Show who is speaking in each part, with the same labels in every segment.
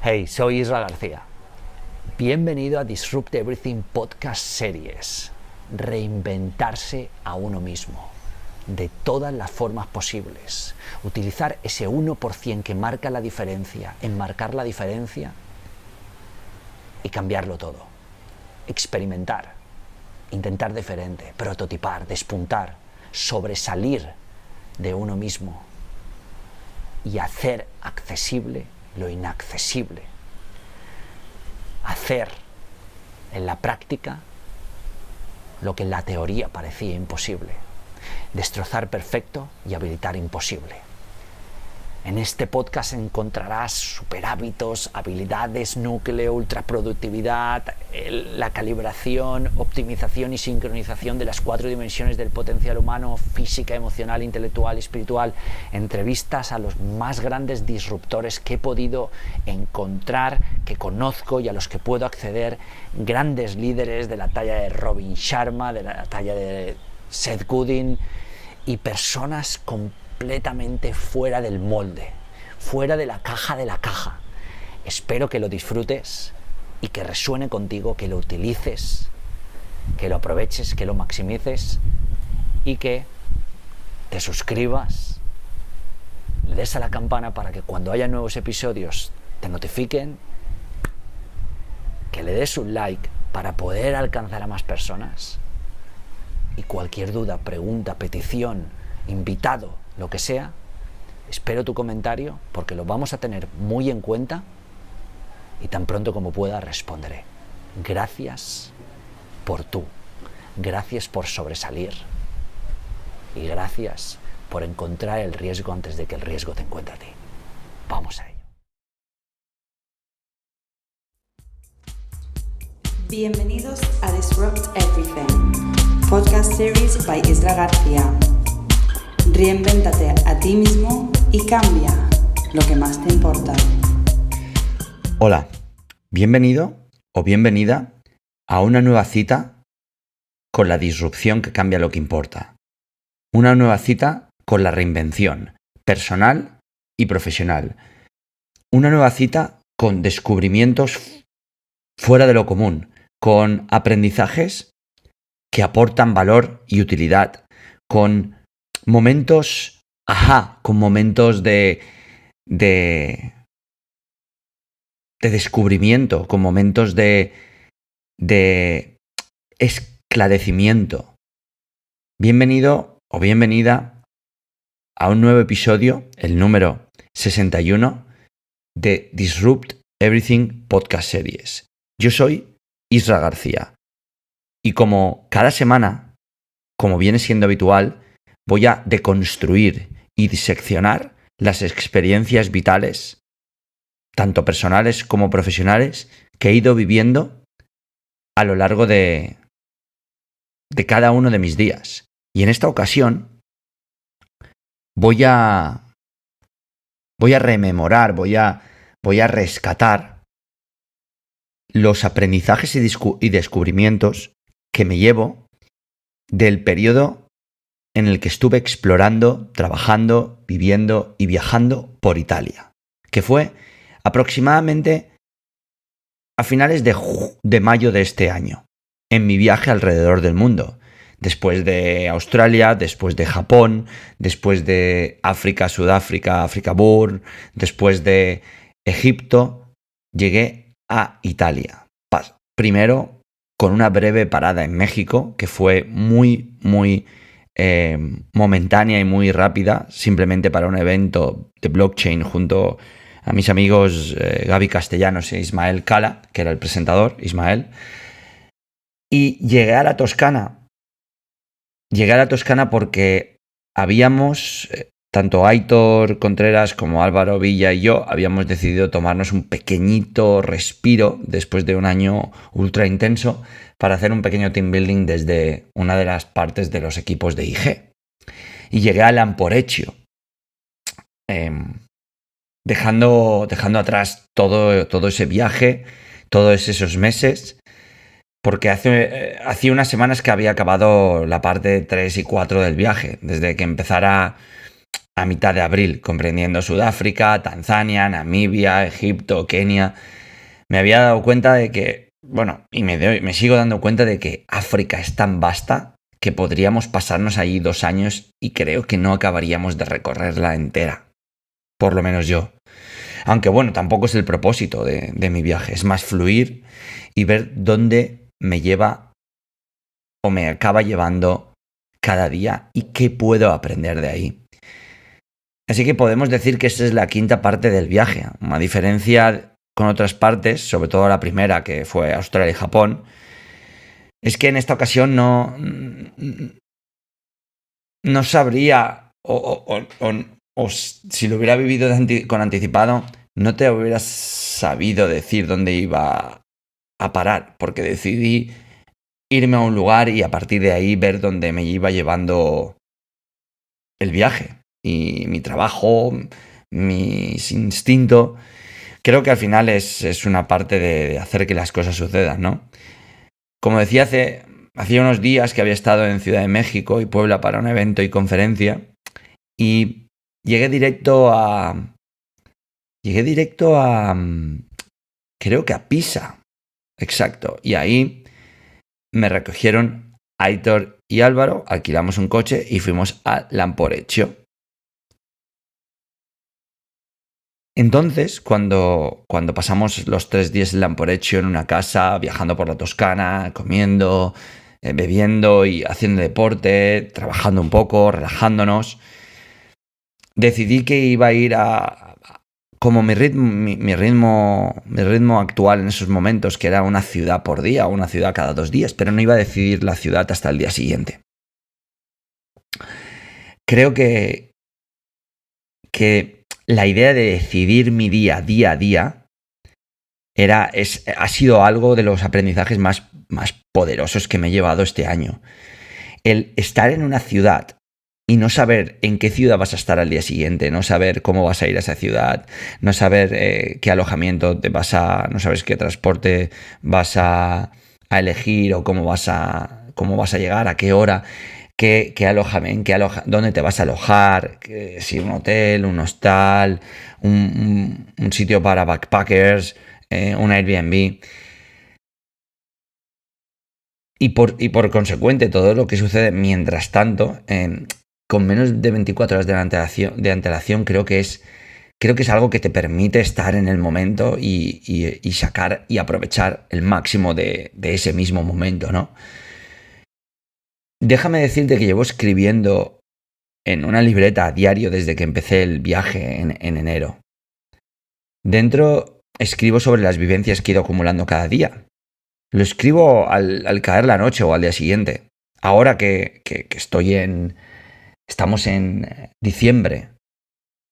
Speaker 1: Hey, soy Isra García. Bienvenido a Disrupt Everything Podcast Series. Reinventarse a uno mismo, de todas las formas posibles. Utilizar ese 1% que marca la diferencia, enmarcar la diferencia y cambiarlo todo. Experimentar, intentar diferente, prototipar, despuntar, sobresalir de uno mismo y hacer accesible lo inaccesible. Hacer en la práctica lo que en la teoría parecía imposible. Destrozar perfecto y habilitar imposible. En este podcast encontrarás superhábitos, habilidades, núcleo, ultraproductividad, la calibración, optimización y sincronización de las 4 dimensiones del potencial humano: física, emocional, intelectual y espiritual. Entrevistas a los más grandes disruptores que he podido encontrar, que conozco y a los que puedo acceder. Grandes líderes de la talla de Robin Sharma, de la talla de Seth Godin, y personas completamente fuera del molde, fuera de la caja. Espero que lo disfrutes y que resuene contigo, que lo utilices, que lo aproveches, que lo maximices y que te suscribas, le des a la campana para que cuando haya nuevos episodios te notifiquen, que le des un like para poder alcanzar a más personas. Y cualquier duda, pregunta, petición, invitado, lo que sea, espero tu comentario porque lo vamos a tener muy en cuenta y tan pronto como pueda responderé. Gracias por tú, gracias por sobresalir y gracias por encontrar el riesgo antes de que el riesgo te encuentre a ti. Vamos a ello.
Speaker 2: Bienvenidos a Disrupt Everything, podcast series by Isra García. Reinvéntate a ti mismo y cambia lo que más te importa.
Speaker 3: Hola, bienvenido o bienvenida a una nueva cita con la disrupción que cambia lo que importa. Una nueva cita con la reinvención personal y profesional. Una nueva cita con descubrimientos fuera de lo común, con aprendizajes que aportan valor y utilidad, con momentos con momentos de descubrimiento, con momentos de esclarecimiento. Bienvenido o bienvenida a un nuevo episodio, el número 61 de Disrupt Everything Podcast Series. Yo soy Isra García y como cada semana, como viene siendo habitual, voy a deconstruir y diseccionar las experiencias vitales, tanto personales como profesionales, que he ido viviendo a lo largo de cada uno de mis días. Y en esta ocasión voy a rememorar, voy a rescatar los aprendizajes y descubrimientos que me llevo del periodo en el que estuve explorando, trabajando, viviendo y viajando por Italia, que fue aproximadamente a finales de mayo de este año, en mi viaje alrededor del mundo, después de Australia, después de Japón, después de África, Sudáfrica, África Burr, después de Egipto, llegué a Italia. Primero con una breve parada en México, que fue muy momentánea y muy rápida, simplemente para un evento de blockchain junto a mis amigos Gaby Castellanos e Ismael Cala, que era el presentador, Ismael. Y llegué a la Toscana porque habíamos, tanto Aitor Contreras como Álvaro Villa y yo, habíamos decidido tomarnos un pequeñito respiro después de un año ultra intenso para hacer un pequeño team building desde una de las partes de los equipos de IG. Y llegué a Lamporecchio, dejando atrás todo ese viaje, todos esos meses, porque hacía unas semanas que había acabado la parte 3 y 4 del viaje, desde que empezara a mitad de abril, comprendiendo Sudáfrica, Tanzania, Namibia, Egipto, Kenia, me había dado cuenta de que, y me sigo dando cuenta de que África es tan vasta que podríamos pasarnos ahí 2 años y creo que no acabaríamos de recorrerla entera. Por lo menos yo. Aunque tampoco es el propósito de mi viaje. Es más fluir y ver dónde me lleva o me acaba llevando cada día y qué puedo aprender de ahí. Así que podemos decir que esta es la 5ª parte del viaje. A diferencia con otras partes, sobre todo la primera, que fue Australia y Japón, es que en esta ocasión no sabría, o si lo hubiera vivido con anticipado, no te hubieras sabido decir dónde iba a parar, porque decidí irme a un lugar y a partir de ahí ver dónde me iba llevando el viaje y mi trabajo, mi instinto. Creo que al final es una parte de hacer que las cosas sucedan, ¿no? Como decía, hacía unos días que había estado en Ciudad de México y Puebla para un evento y conferencia y llegué directo a creo que a Pisa, exacto, y ahí me recogieron Aitor y Álvaro, alquilamos un coche y fuimos a Lamporecchio. Entonces, cuando pasamos los 3 días en Lamporecchio en una casa, viajando por la Toscana, comiendo, bebiendo y haciendo deporte, trabajando un poco, relajándonos, decidí que iba a ir como mi ritmo actual en esos momentos, que era una ciudad por día o una ciudad cada 2 días, pero no iba a decidir la ciudad hasta el día siguiente. Creo que la idea de decidir mi día a día ha sido algo de los aprendizajes más poderosos que me he llevado este año. El estar en una ciudad y no saber en qué ciudad vas a estar al día siguiente, no saber cómo vas a ir a esa ciudad, no saber qué alojamiento no sabes qué transporte vas a elegir o cómo vas a llegar, a qué hora, qué alojamiento, dónde te vas a alojar, si un hotel, un hostal, un sitio para backpackers, un Airbnb. Y por consecuente, todo lo que sucede mientras tanto, con menos de 24 horas de antelación, creo que es algo que te permite estar en el momento y sacar y aprovechar el máximo de ese mismo momento, ¿no? Déjame decirte que llevo escribiendo en una libreta a diario desde que empecé el viaje en enero. Dentro escribo sobre las vivencias que he ido acumulando cada día. Lo escribo al caer la noche o al día siguiente. Ahora que estamos en diciembre,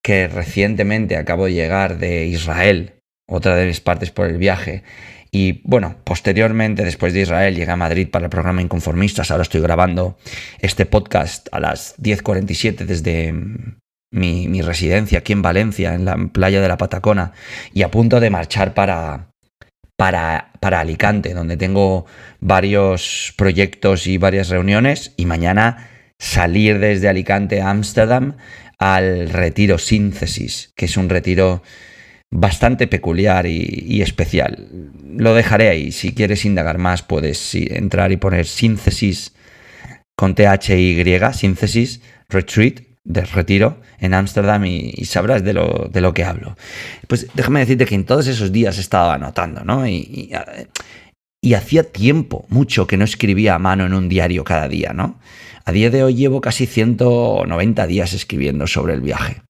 Speaker 3: que recientemente acabo de llegar de Israel, otra de mis partes por el viaje, y posteriormente, después de Israel, llegué a Madrid para el programa Inconformistas. Ahora estoy grabando este podcast a las 10:47 desde mi residencia aquí en Valencia, en la playa de la Patacona, y a punto de marchar para Alicante, donde tengo varios proyectos y varias reuniones, y mañana salir desde Alicante a Ámsterdam al retiro Síntesis, que es un retiro bastante peculiar y especial. Lo dejaré ahí. Si quieres indagar más, puedes entrar y poner Síntesis con THY, Síntesis Retreat, de retiro en Ámsterdam, y sabrás de lo que hablo. Pues déjame decirte que en todos esos días estaba anotando, ¿no? Y hacía tiempo, mucho, que no escribía a mano en un diario cada día, ¿no? A día de hoy llevo casi 190 días escribiendo sobre el viaje.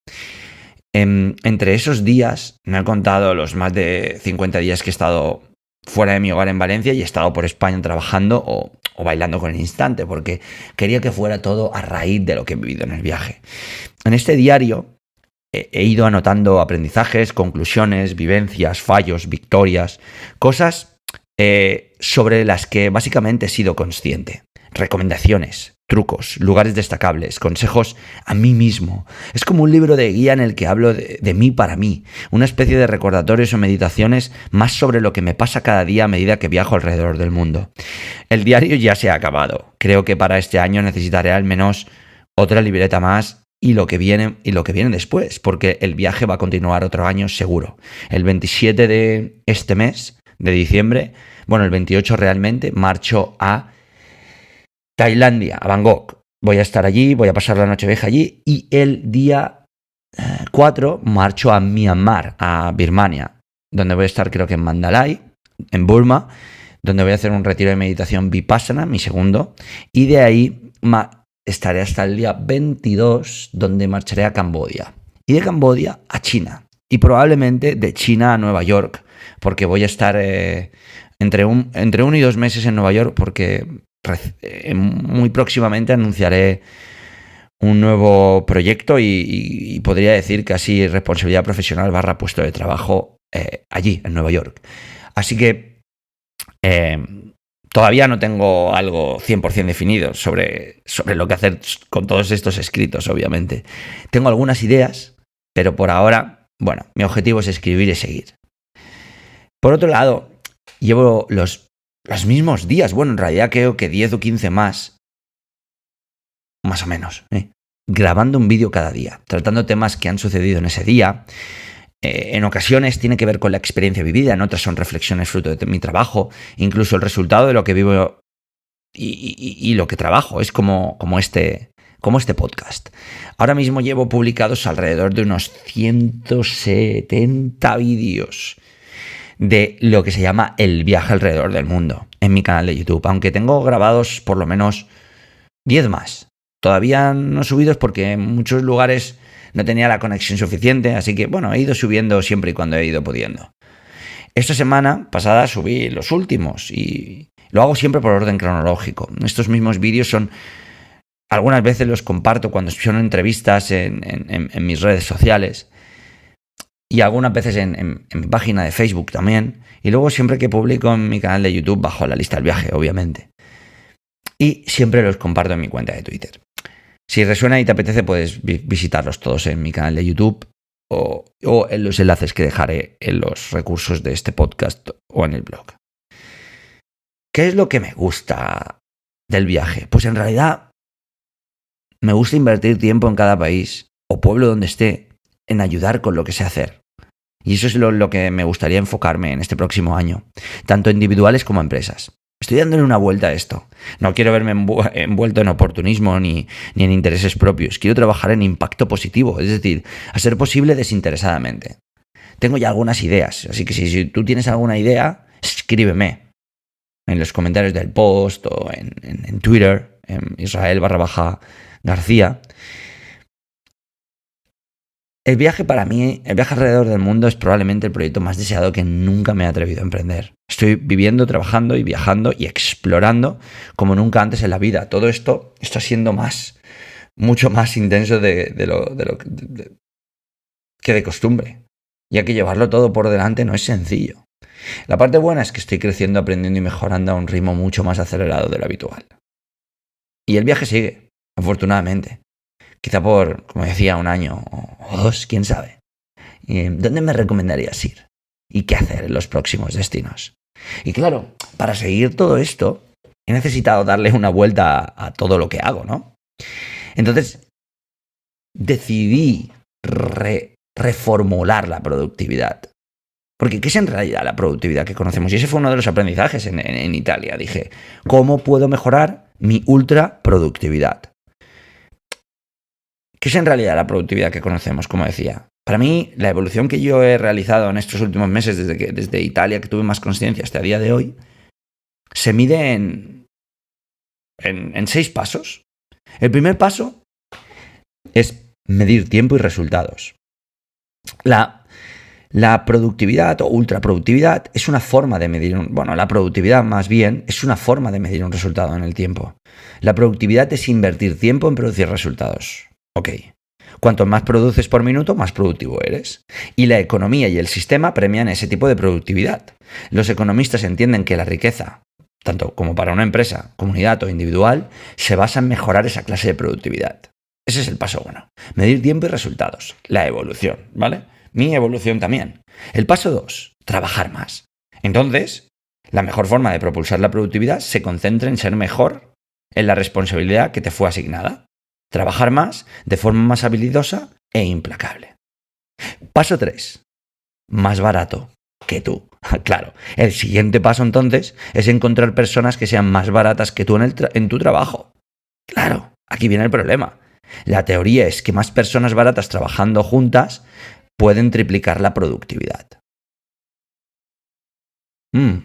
Speaker 3: Entre esos días, no he contado los más de 50 días que he estado fuera de mi hogar en Valencia y he estado por España trabajando o bailando con el instante, porque quería que fuera todo a raíz de lo que he vivido en el viaje. En este diario he ido anotando aprendizajes, conclusiones, vivencias, fallos, victorias, cosas sobre las que básicamente he sido consciente. Recomendaciones, trucos, lugares destacables, consejos a mí mismo. Es como un libro de guía en el que hablo de mí para mí, una especie de recordatorios o meditaciones más sobre lo que me pasa cada día a medida que viajo alrededor del mundo. El diario ya se ha acabado. Creo que para este año necesitaré al menos otra libreta más y lo que viene después, porque el viaje va a continuar otro año seguro. El 27 de este mes, de diciembre, bueno, el 28 realmente, marcho a Tailandia, a Bangkok. Voy a estar allí, voy a pasar la Nochevieja allí y el día 4 marcho a Myanmar, a Birmania, donde voy a estar creo que en Mandalay, en Burma, donde voy a hacer un retiro de meditación Vipassana, mi segundo, y de ahí estaré hasta el día 22, donde marcharé a Camboya. Y de Camboya a China. Y probablemente de China a Nueva York, porque voy a estar entre 1 y 2 meses en Nueva York, porque muy próximamente anunciaré un nuevo proyecto y podría decir casi responsabilidad profesional / puesto de trabajo allí, en Nueva York. Así que todavía no tengo algo 100% definido sobre lo que hacer con todos estos escritos, obviamente. Tengo algunas ideas, pero por ahora, bueno, mi objetivo es escribir y seguir. Por otro lado, llevo los mismos días, bueno, en realidad creo que 10 o 15 más o menos, grabando un vídeo cada día, tratando temas que han sucedido en ese día. En ocasiones tiene que ver con la experiencia vivida, en otras son reflexiones fruto de mi trabajo, incluso el resultado de lo que vivo y lo que trabajo. Es como este podcast. Ahora mismo llevo publicados alrededor de unos 170 vídeos de lo que se llama el viaje alrededor del mundo en mi canal de YouTube, aunque tengo grabados por lo menos 10 más. Todavía no subidos porque en muchos lugares no tenía la conexión suficiente, así que bueno, he ido subiendo siempre y cuando he ido pudiendo. Esta semana pasada subí los últimos y lo hago siempre por orden cronológico. Estos mismos vídeos algunas veces los comparto cuando son entrevistas en mis redes sociales y algunas veces en mi página de Facebook también, y luego siempre que publico en mi canal de YouTube bajo la lista del viaje, obviamente. Y siempre los comparto en mi cuenta de Twitter. Si resuena y te apetece, puedes visitarlos todos en mi canal de YouTube o en los enlaces que dejaré en los recursos de este podcast o en el blog. ¿Qué es lo que me gusta del viaje? Pues en realidad me gusta invertir tiempo en cada país o pueblo donde esté en ayudar con lo que sé hacer. Y eso es lo que me gustaría enfocarme en este próximo año, tanto individuales como empresas. Estoy dándole una vuelta a esto. No quiero verme envuelto en oportunismo ni en intereses propios. Quiero trabajar en impacto positivo, es decir, a ser posible desinteresadamente. Tengo ya algunas ideas, así que si tú tienes alguna idea, escríbeme en los comentarios del post o en Twitter, en Israel_García. El viaje para mí, el viaje alrededor del mundo es probablemente el proyecto más deseado que nunca me he atrevido a emprender. Estoy viviendo, trabajando y viajando y explorando como nunca antes en la vida. Todo esto está siendo mucho más intenso que de costumbre, ya que llevarlo todo por delante no es sencillo. La parte buena es que estoy creciendo, aprendiendo y mejorando a un ritmo mucho más acelerado de lo habitual. Y el viaje sigue, afortunadamente. Quizá por, como decía, 1 año o 2, quién sabe. ¿Dónde me recomendarías ir? ¿Y qué hacer en los próximos destinos? Y claro, para seguir todo esto, he necesitado darle una vuelta a todo lo que hago, ¿no? Entonces, decidí reformular la productividad. Porque ¿qué es en realidad la productividad que conocemos? Y ese fue uno de los aprendizajes en Italia. Dije, ¿cómo puedo mejorar mi ultra productividad? ¿Qué es en realidad la productividad que conocemos? Como decía, para mí la evolución que yo he realizado en estos últimos meses, desde Italia, que tuve más consciencia hasta el día de hoy, se mide en 6 pasos. El primer paso es medir tiempo y resultados. La productividad o ultraproductividad es una forma de medir, la productividad más bien es una forma de medir un resultado en el tiempo. La productividad es invertir tiempo en producir resultados. Ok. Cuanto más produces por minuto, más productivo eres. Y la economía y el sistema premian ese tipo de productividad. Los economistas entienden que la riqueza, tanto como para una empresa, comunidad o individual, se basa en mejorar esa clase de productividad. Ese es el paso 1. Medir tiempo y resultados. La evolución, ¿vale? Mi evolución también. El paso 2. Trabajar más. Entonces, la mejor forma de propulsar la productividad se concentra en ser mejor en la responsabilidad que te fue asignada. trabajar más de forma más habilidosa e implacable. Paso 3. Más barato que tú. Claro, el siguiente paso entonces es encontrar personas que sean más baratas que tú en tu trabajo. Claro, aquí viene el problema. La teoría es que más personas baratas trabajando juntas pueden triplicar la productividad.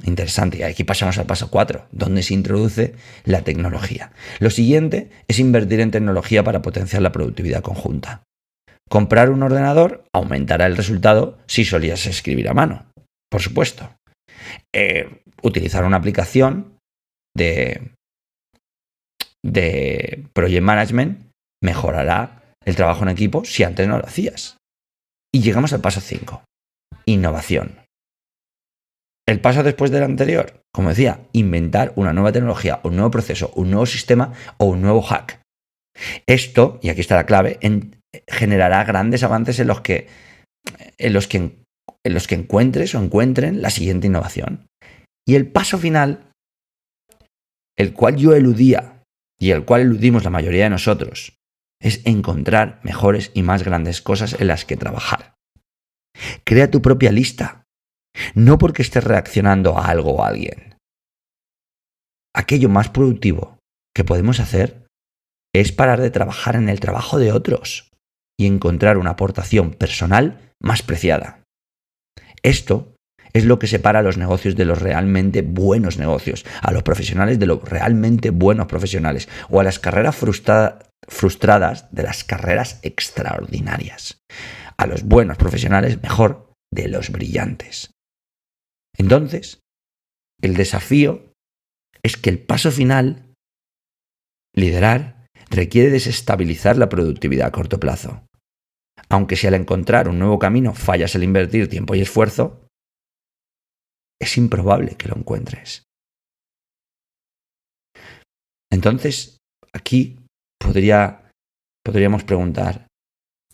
Speaker 3: Interesante. Y aquí pasamos al paso 4, donde se introduce la tecnología. Lo siguiente es invertir en tecnología para potenciar la productividad conjunta. Comprar un ordenador aumentará el resultado si solías escribir a mano, por supuesto. Utilizar una aplicación de Project Management mejorará el trabajo en equipo si antes no lo hacías. Y llegamos al paso 5, innovación. El paso después del anterior, como decía, inventar una nueva tecnología, un nuevo proceso, un nuevo sistema o un nuevo hack. Esto, y aquí está la clave, generará grandes avances en los que encuentres o encuentren la siguiente innovación. Y el paso final, el cual yo eludía y el cual eludimos la mayoría de nosotros, es encontrar mejores y más grandes cosas en las que trabajar. Crea tu propia lista, no porque estés reaccionando a algo o a alguien. Aquello más productivo que podemos hacer es parar de trabajar en el trabajo de otros y encontrar una aportación personal más preciada. Esto es lo que separa a los negocios de los realmente buenos negocios, a los profesionales de los realmente buenos profesionales o a las carreras frustradas de las carreras extraordinarias. A los buenos profesionales, mejor, de los brillantes. Entonces, el desafío es que el paso final, liderar, requiere desestabilizar la productividad a corto plazo. Aunque si al encontrar un nuevo camino fallas al invertir tiempo y esfuerzo, es improbable que lo encuentres. Entonces, aquí podríamos preguntar,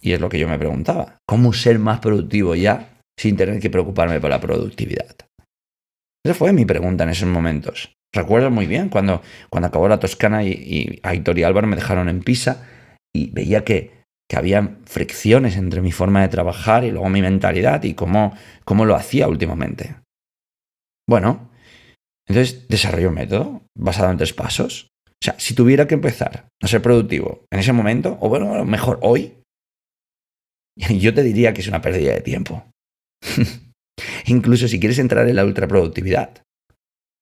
Speaker 3: y es lo que yo me preguntaba, ¿cómo ser más productivo ya sin tener que preocuparme por la productividad? Esa fue mi pregunta en esos momentos. Recuerdo muy bien cuando acabó la Toscana y Aitor y Álvaro me dejaron en Pisa y veía que había fricciones entre mi forma de trabajar y luego mi mentalidad y cómo lo hacía últimamente. Bueno, entonces desarrollé un método basado en 3 pasos. O sea, si tuviera que empezar a ser productivo en ese momento, o bueno, mejor hoy, yo te diría que es una pérdida de tiempo. Incluso si quieres entrar en la ultraproductividad.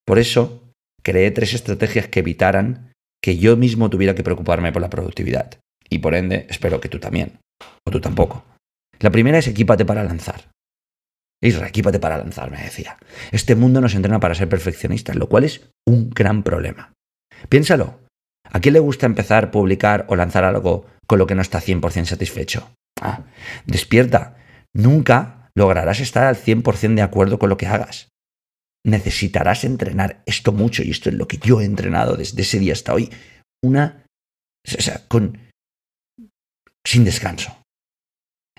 Speaker 3: Por eso, creé 3 estrategias que evitaran que yo mismo tuviera que preocuparme por la productividad. Y por ende, espero que tú también. O tú tampoco. La primera es equípate para lanzar. Isra, equípate para lanzar, me decía. Este mundo nos entrena para ser perfeccionistas, lo cual es un gran problema. Piénsalo. ¿A quién le gusta empezar, publicar o lanzar algo con lo que no está 100% satisfecho? Despierta. Nunca lograrás estar al 100% de acuerdo con lo que hagas. Necesitarás entrenar esto mucho, y esto es lo que yo he entrenado desde ese día hasta hoy. Sin descanso.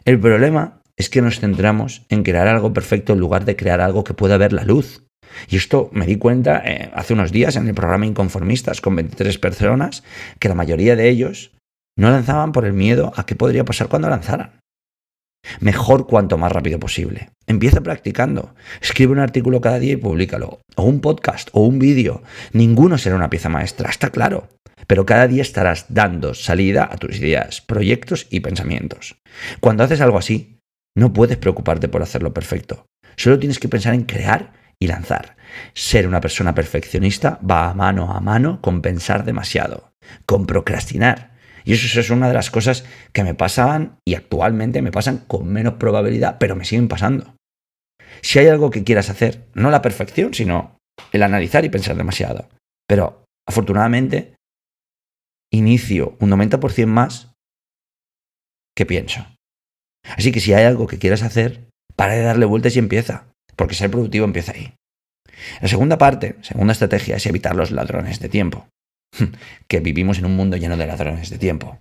Speaker 3: El problema es que nos centramos en crear algo perfecto en lugar de crear algo que pueda ver la luz. Y esto me di cuenta hace unos días en el programa Inconformistas con 23 personas, que la mayoría de ellos no lanzaban por el miedo a qué podría pasar cuando lanzaran. Mejor cuanto más rápido posible. Empieza practicando. Escribe un artículo cada día y públicalo. O un podcast o un vídeo. Ninguno será una pieza maestra, está claro. Pero cada día estarás dando salida a tus ideas, proyectos y pensamientos. Cuando haces algo así, no puedes preocuparte por hacerlo perfecto. Solo tienes que pensar en crear y lanzar. Ser una persona perfeccionista va mano a mano con pensar demasiado, con procrastinar. Y eso es una de las cosas que me pasaban y actualmente me pasan con menos probabilidad, pero me siguen pasando. Si hay algo que quieras hacer, no la perfección, sino el analizar y pensar demasiado. Pero afortunadamente inicio un 90% más que pienso. Así que si hay algo que quieras hacer, para de darle vueltas y empieza, porque ser productivo empieza ahí. La segunda estrategia es evitar los ladrones de tiempo. Que vivimos en un mundo lleno de ladrones de tiempo.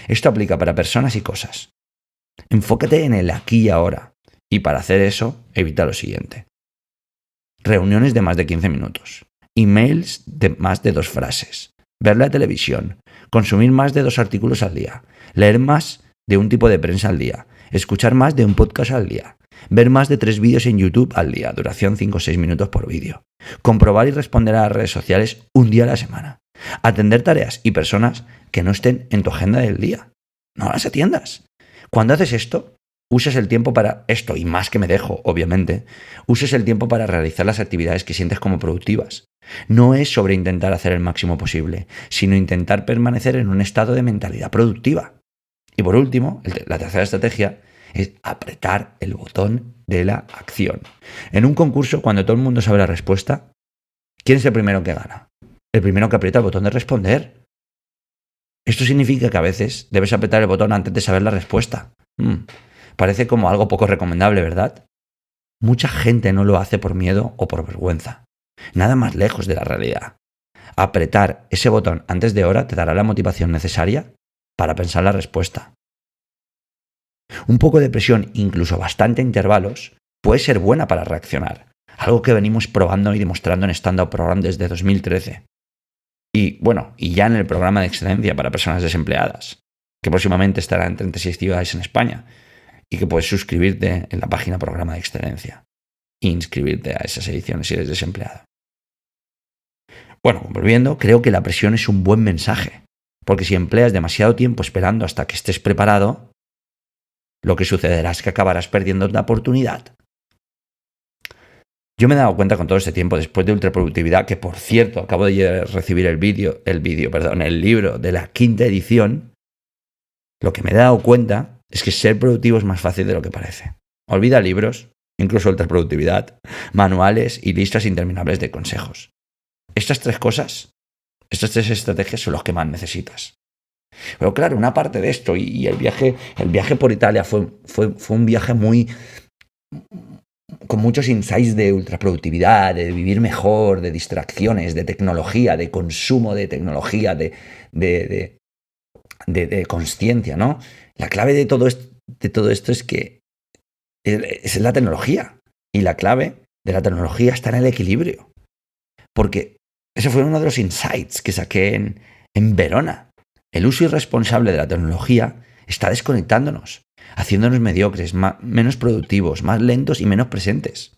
Speaker 3: Esto aplica para personas y cosas. Enfócate en el aquí y ahora. Y para hacer eso, evita lo siguiente. Reuniones de más de 15 minutos. Emails de más de 2 frases. ver la televisión, consumir más de 2 artículos al día, leer más de un tipo de prensa al día, escuchar más de un podcast al día, ver más de 3 vídeos en YouTube al día, duración 5 o 6 minutos por vídeo, comprobar y responder a las redes sociales un día a la semana, atender tareas y personas que no estén en tu agenda del día. No las atiendas. Cuando haces esto, usas el tiempo para esto, y más que me dejo, obviamente, uses el tiempo para realizar las actividades que sientes como productivas. No es sobre intentar hacer el máximo posible, sino intentar permanecer en un estado de mentalidad productiva. Y por último, la tercera estrategia es apretar el botón de la acción. En un concurso, cuando todo el mundo sabe la respuesta, ¿quién es el primero que gana? El primero que aprieta el botón de responder. Esto significa que a veces debes apretar el botón antes de saber la respuesta. Parece como algo poco recomendable, ¿verdad? Mucha gente no lo hace por miedo o por vergüenza. Nada más lejos de la realidad. Apretar ese botón antes de hora te dará la motivación necesaria para pensar la respuesta. Un poco de presión, incluso bastante intervalos, puede ser buena para reaccionar. Algo que venimos probando y demostrando en Stand Up Program desde 2013. Y ya en el programa de excelencia para personas desempleadas, que próximamente estará en 36 ciudades en España y que puedes suscribirte en la página Programa de Excelencia e inscribirte a esas ediciones si eres desempleado. Volviendo, creo que la presión es un buen mensaje, porque si empleas demasiado tiempo esperando hasta que estés preparado, lo que sucederá es que acabarás perdiendo la oportunidad. Yo me he dado cuenta con todo este tiempo, después de Ultraproductividad, que por cierto, acabo de recibir el libro de la 5ª edición, lo que me he dado cuenta es que ser productivo es más fácil de lo que parece. Olvida libros, incluso Ultraproductividad, manuales y listas interminables de consejos. Estas 3 cosas, estas 3 estrategias son las que más necesitas. Pero claro, una parte de esto y el viaje por Italia fue un viaje con muchos insights de ultraproductividad, de vivir mejor, de distracciones, de tecnología, de consumo de tecnología, de consciencia, ¿no? La clave de todo esto es que es la tecnología. Y la clave de la tecnología está en el equilibrio. Porque ese fue uno de los insights que saqué en Verona. El uso irresponsable de la tecnología está desconectándonos, haciéndonos mediocres, menos productivos, más lentos y menos presentes.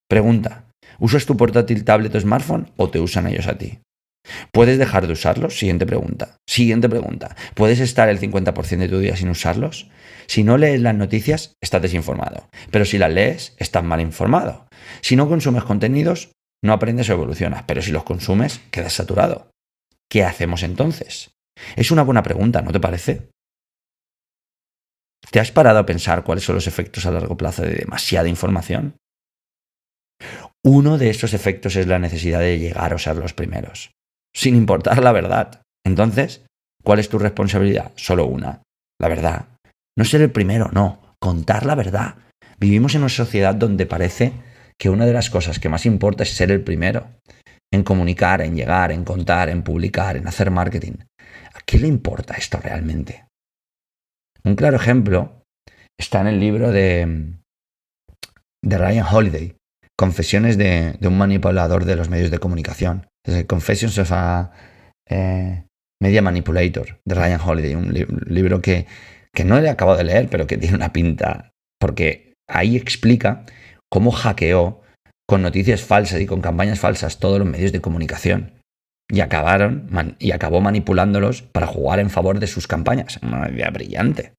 Speaker 3: Pregunta: ¿usas tu portátil, tablet o smartphone o te usan ellos a ti? ¿Puedes dejar de usarlos? Siguiente pregunta. ¿Puedes estar el 50% de tu día sin usarlos? Si no lees las noticias, estás desinformado. Pero si las lees, estás mal informado. Si no consumes contenidos, no aprendes o evolucionas. Pero si los consumes, quedas saturado. ¿Qué hacemos entonces? Es una buena pregunta, ¿no te parece? ¿Te has parado a pensar cuáles son los efectos a largo plazo de demasiada información? Uno de estos efectos es la necesidad de llegar a ser los primeros, sin importar la verdad. Entonces, ¿cuál es tu responsabilidad? Solo una: la verdad. No ser el primero, no, contar la verdad. Vivimos en una sociedad donde parece que una de las cosas que más importa es ser el primero, en comunicar, en llegar, en contar, en publicar, en hacer marketing. ¿A quién le importa esto realmente? Un claro ejemplo está en el libro de Ryan Holiday, Confesiones de un manipulador de los medios de comunicación. Confessions of a Media Manipulator, de Ryan Holiday, un libro que no he acabado de leer, pero que tiene una pinta, porque ahí explica cómo hackeó con noticias falsas y con campañas falsas todos los medios de comunicación. Y acabó manipulándolos para jugar en favor de sus campañas. Una idea brillante.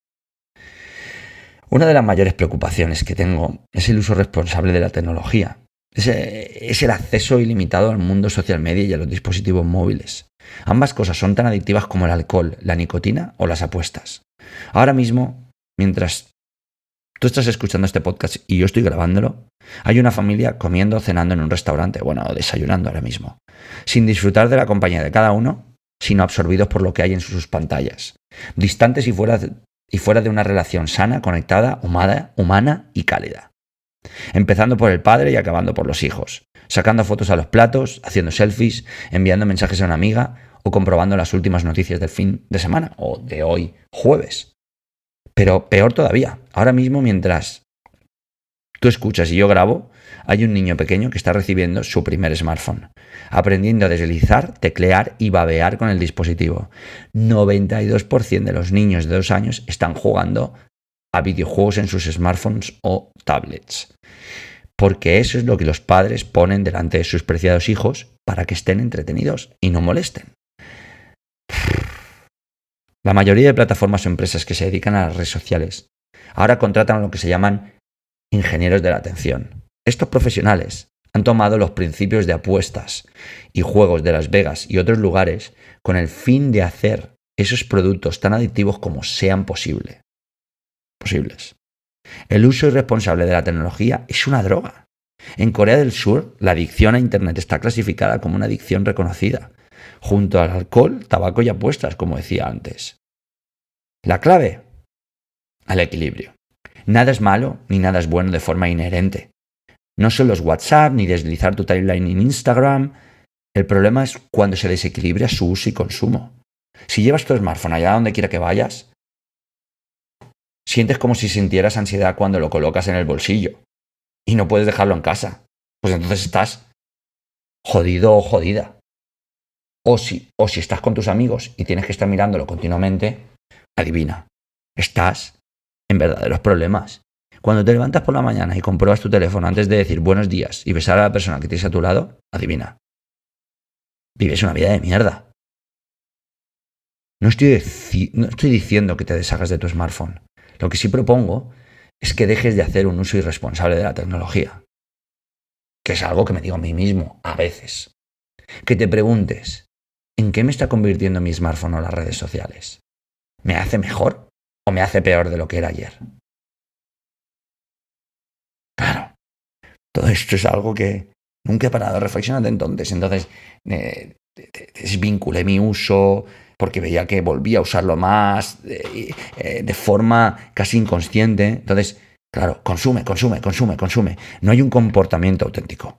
Speaker 3: Una de las mayores preocupaciones que tengo es el uso responsable de la tecnología. Es el acceso ilimitado al mundo social media y a los dispositivos móviles. Ambas cosas son tan adictivas como el alcohol, la nicotina o las apuestas. Ahora mismo, mientras tú estás escuchando este podcast y yo estoy grabándolo, hay una familia comiendo o cenando en un restaurante, o desayunando ahora mismo, sin disfrutar de la compañía de cada uno, sino absorbidos por lo que hay en sus pantallas, distantes y fuera de una relación sana, conectada, humana y cálida. Empezando por el padre y acabando por los hijos, sacando fotos a los platos, haciendo selfies, enviando mensajes a una amiga o comprobando las últimas noticias del fin de semana o de hoy, jueves. Pero peor todavía, ahora mismo mientras tú escuchas y yo grabo, hay un niño pequeño que está recibiendo su primer smartphone, aprendiendo a deslizar, teclear y babear con el dispositivo. 92% de los niños de 2 años están jugando a videojuegos en sus smartphones o tablets. Porque eso es lo que los padres ponen delante de sus preciados hijos para que estén entretenidos y no molesten. La mayoría de plataformas o empresas que se dedican a las redes sociales ahora contratan a lo que se llaman ingenieros de la atención. Estos profesionales han tomado los principios de apuestas y juegos de Las Vegas y otros lugares con el fin de hacer esos productos tan adictivos como sean posibles. El uso irresponsable de la tecnología es una droga. En Corea del Sur, la adicción a Internet está clasificada como una adicción reconocida, junto al alcohol, tabaco y apuestas, como decía antes. La clave: al equilibrio. Nada es malo ni nada es bueno de forma inherente. No son los WhatsApp ni deslizar tu timeline en Instagram. El problema es cuando se desequilibra su uso y consumo. Si llevas tu smartphone allá donde quiera que vayas, sientes como si sintieras ansiedad cuando lo colocas en el bolsillo y no puedes dejarlo en casa. Pues entonces estás jodido o jodida. O si estás con tus amigos y tienes que estar mirándolo continuamente, adivina, estás en verdaderos problemas. Cuando te levantas por la mañana y compruebas tu teléfono antes de decir buenos días y besar a la persona que tienes a tu lado, adivina, vives una vida de mierda. No estoy diciendo que te deshagas de tu smartphone. Lo que sí propongo es que dejes de hacer un uso irresponsable de la tecnología, que es algo que me digo a mí mismo a veces. Que te preguntes, ¿en qué me está convirtiendo mi smartphone o las redes sociales? ¿Me hace mejor o me hace peor de lo que era ayer? Claro, todo esto es algo que nunca he parado de reflexionar entonces. Entonces, desvinculé mi uso porque veía que volvía a usarlo más de forma casi inconsciente. Entonces, claro, consume. No hay un comportamiento auténtico.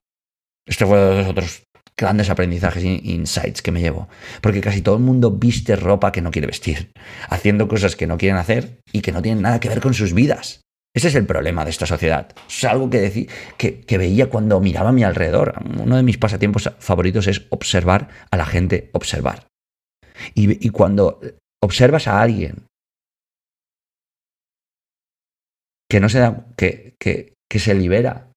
Speaker 3: Este fue uno de los otros grandes aprendizajes e insights que me llevo. Porque casi todo el mundo viste ropa que no quiere vestir, haciendo cosas que no quieren hacer y que no tienen nada que ver con sus vidas. Ese es el problema de esta sociedad. Es algo que veía cuando miraba a mi alrededor. Uno de mis pasatiempos favoritos es observar a la gente observar. Y cuando observas a alguien que no se da, que se libera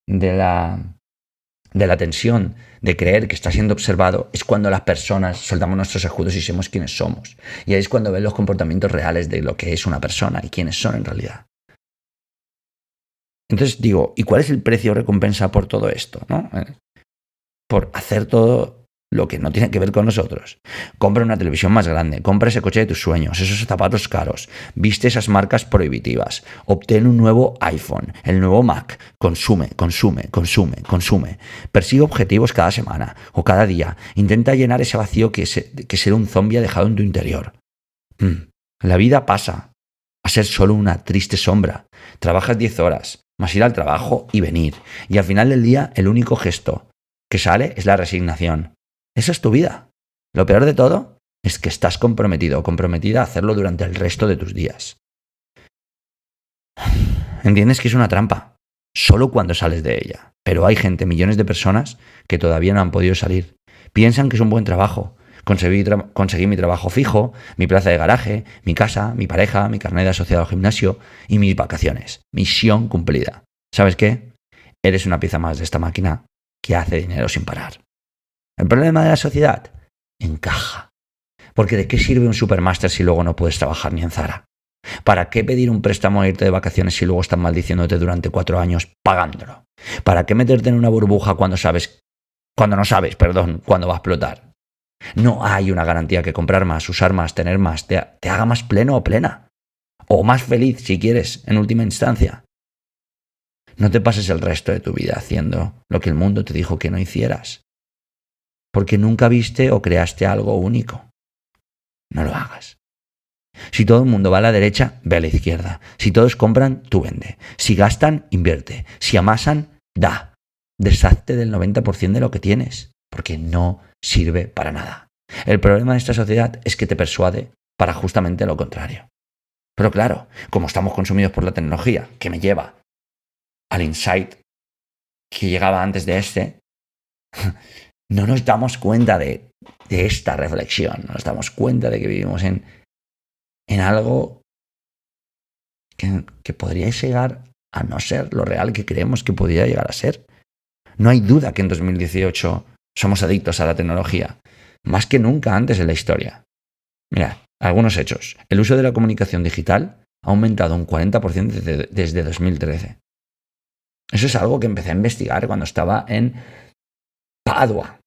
Speaker 3: de la tensión de creer que está siendo observado, es cuando las personas soltamos nuestros escudos y somos quienes somos. Y ahí es cuando ven los comportamientos reales de lo que es una persona y quiénes son en realidad. Entonces digo, ¿y cuál es el precio o recompensa por todo esto? ¿No? Por hacer todo lo que no tiene que ver con nosotros. Compra una televisión más grande, compra ese coche de tus sueños, esos zapatos caros, viste esas marcas prohibitivas, obtén un nuevo iPhone, el nuevo Mac, consume. Persigue objetivos cada semana o cada día. Intenta llenar ese vacío que ser un zombie ha dejado en tu interior. La vida pasa a ser solo una triste sombra. Trabajas 10 horas, más ir al trabajo y venir. Y al final del día, el único gesto que sale es la resignación. Esa es tu vida. Lo peor de todo es que estás comprometido o comprometida a hacerlo durante el resto de tus días. Entiendes que es una trampa, solo cuando sales de ella. Pero hay gente, millones de personas, que todavía no han podido salir. Piensan que es un buen trabajo. Conseguí mi trabajo fijo, mi plaza de garaje, mi casa, mi pareja, mi carnet de asociado al gimnasio y mis vacaciones. Misión cumplida. ¿Sabes qué? Eres una pieza más de esta máquina que hace dinero sin parar. El problema de la sociedad: encaja. Porque ¿de qué sirve un Supermaster si luego no puedes trabajar ni en Zara? ¿Para qué pedir un préstamo e irte de vacaciones si luego están maldiciéndote durante 4 años pagándolo? ¿Para qué meterte en una burbuja cuando no sabes cuándo va a explotar? No hay una garantía que comprar más, usar más, tener más te haga más pleno o plena. O más feliz si quieres, en última instancia. No te pases el resto de tu vida haciendo lo que el mundo te dijo que no hicieras. Porque nunca viste o creaste algo único. No lo hagas. Si todo el mundo va a la derecha, ve a la izquierda. Si todos compran, tú vende. Si gastan, invierte. Si amasan, da. Deshazte del 90% de lo que tienes, porque no sirve para nada. El problema de esta sociedad es que te persuade para justamente lo contrario. Pero claro, como estamos consumidos por la tecnología, que me lleva al insight que llegaba antes de este, no nos damos cuenta de esta reflexión, no nos damos cuenta de que vivimos en algo que podría llegar a no ser lo real que creemos que podría llegar a ser. No hay duda que en 2018 somos adictos a la tecnología, más que nunca antes en la historia. Mirad, algunos hechos. El uso de la comunicación digital ha aumentado un 40% desde 2013. Eso es algo que empecé a investigar cuando estaba en Padua.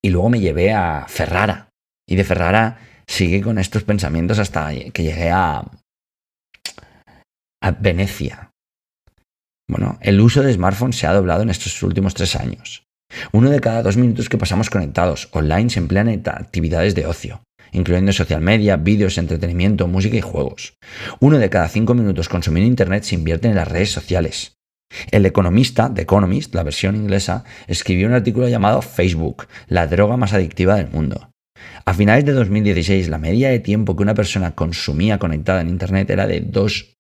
Speaker 3: Y luego me llevé a Ferrara. Y de Ferrara sigue con estos pensamientos hasta que llegué a Venecia. Bueno, el uso de smartphones se ha doblado en estos últimos 3 años. 1 de cada 2 minutos que pasamos conectados online se emplean en actividades de ocio, incluyendo social media, vídeos, entretenimiento, música y juegos. 1 de cada 5 minutos consumiendo internet se invierte en las redes sociales. El economista, The Economist, la versión inglesa, escribió un artículo llamado Facebook, la droga más adictiva del mundo. A finales de 2016, la media de tiempo que una persona consumía conectada en internet era de 2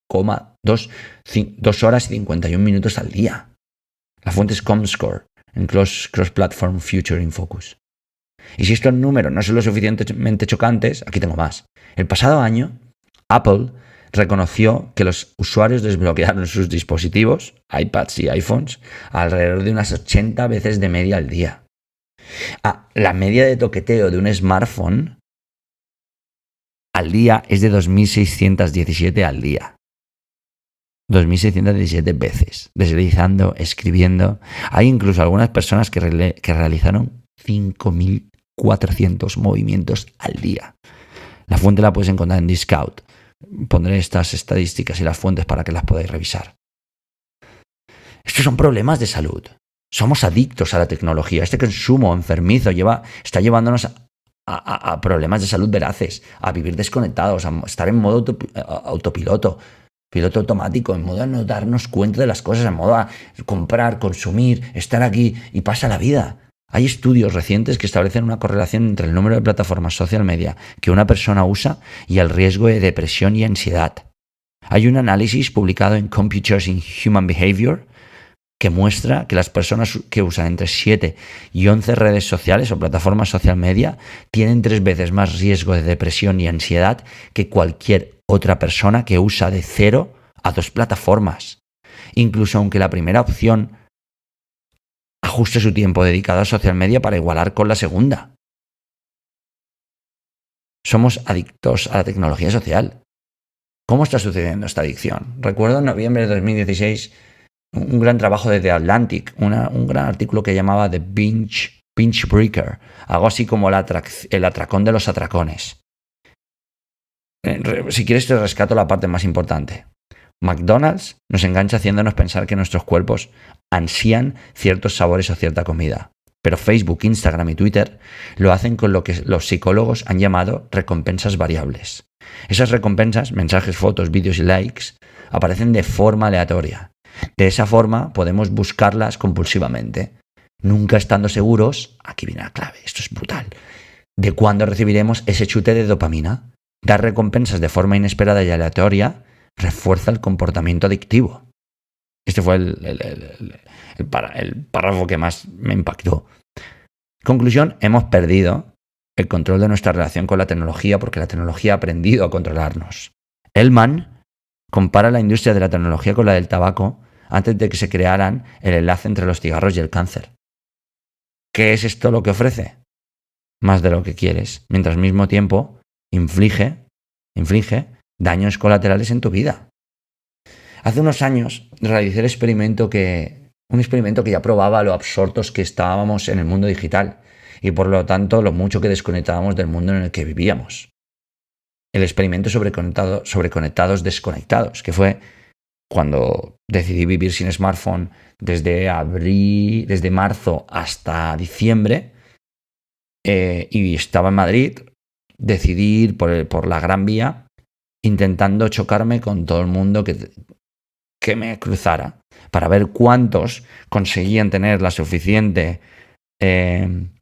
Speaker 3: horas y 51 minutos al día. La fuente es Comscore, en Cross-Platform Future in Focus. Y si estos números no son lo suficientemente chocantes, aquí tengo más. El pasado año, Apple reconoció que los usuarios desbloquearon sus dispositivos, iPads y iPhones, alrededor de unas 80 veces de media al día. La media de toqueteo de un smartphone al día es de 2.617 al día. 2.617 veces, deslizando, escribiendo. Hay incluso algunas personas que realizaron 5.400 movimientos al día. La fuente la puedes encontrar en Discount. Pondré estas estadísticas y las fuentes para que las podáis revisar. Estos son problemas de salud. Somos adictos a la tecnología. Este consumo enfermizo está llevándonos a problemas de salud veraces, a vivir desconectados, a estar en modo autopiloto, piloto automático, en modo de no darnos cuenta de las cosas, en modo a comprar, consumir, estar aquí y pasa la vida. Hay estudios recientes que establecen una correlación entre el número de plataformas social media que una persona usa y el riesgo de depresión y ansiedad. Hay un análisis publicado en Computers in Human Behavior que muestra que las personas que usan entre 7 y 11 redes sociales o plataformas social media tienen 3 veces más riesgo de depresión y ansiedad que cualquier otra persona que usa de 0 a 2 plataformas. Incluso aunque la primera opción ajuste su tiempo dedicado a social media para igualar con la segunda. Somos adictos a la tecnología social. ¿Cómo está sucediendo esta adicción? Recuerdo en noviembre de 2016 un gran trabajo de The Atlantic, un gran artículo que llamaba The Binge Breaker, algo así como el atracón de los atracones. Si quieres te rescato la parte más importante. McDonald's nos engancha haciéndonos pensar que nuestros cuerpos ansían ciertos sabores o cierta comida. Pero Facebook, Instagram y Twitter lo hacen con lo que los psicólogos han llamado recompensas variables. Esas recompensas, mensajes, fotos, vídeos y likes, aparecen de forma aleatoria. De esa forma podemos buscarlas compulsivamente, nunca estando seguros, aquí viene la clave, esto es brutal, de cuándo recibiremos ese chute de dopamina. Dar recompensas de forma inesperada y aleatoria refuerza el comportamiento adictivo. Este fue el párrafo que más me impactó. Conclusión, hemos perdido el control de nuestra relación con la tecnología porque la tecnología ha aprendido a controlarnos. Hellman compara la industria de la tecnología con la del tabaco antes de que se crearan el enlace entre los cigarros y el cáncer. ¿Qué es esto lo que ofrece? Más de lo que quieres, mientras al mismo tiempo inflige daños colaterales en tu vida. Hace unos años realicé un experimento que ya probaba lo absortos que estábamos en el mundo digital y por lo tanto lo mucho que desconectábamos del mundo en el que vivíamos. El experimento sobre conectados desconectados, que fue cuando decidí vivir sin smartphone desde marzo hasta diciembre y estaba en Madrid. Decidí ir por la Gran Vía intentando chocarme con todo el mundo que me cruzara para ver cuántos conseguían tener la suficiente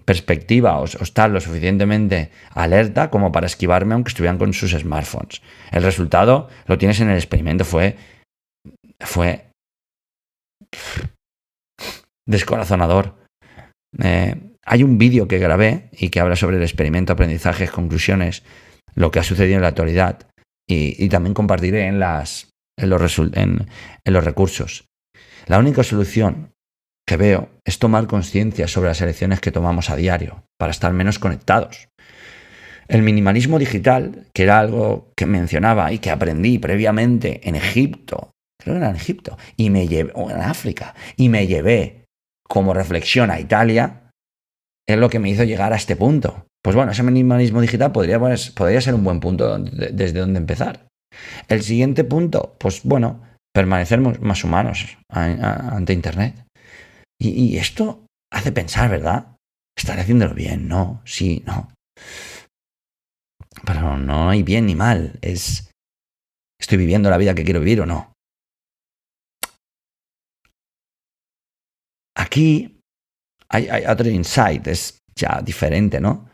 Speaker 3: perspectiva o estar lo suficientemente alerta como para esquivarme aunque estuvieran con sus smartphones. El resultado lo tienes en el experimento, fue descorazonador. Hay un vídeo que grabé y que habla sobre el experimento, aprendizajes, conclusiones, lo que ha sucedido en la actualidad, y también compartiré en los recursos. La única solución que veo es tomar conciencia sobre las elecciones que tomamos a diario para estar menos conectados. El minimalismo digital, que era algo que mencionaba y que aprendí previamente en Egipto, creo que era en Egipto, o en África, y me llevé como reflexión a Italia, es lo que me hizo llegar a este punto. Pues bueno, ese minimalismo digital podría ser un buen punto desde donde empezar. El siguiente punto, pues bueno, permanecer más humanos ante Internet. Y esto hace pensar, ¿verdad? ¿Estaré haciéndolo bien? No, sí, no. Pero no hay bien ni mal. ¿Estoy viviendo la vida que quiero vivir o no? Aquí hay otro insight, es ya diferente, ¿no?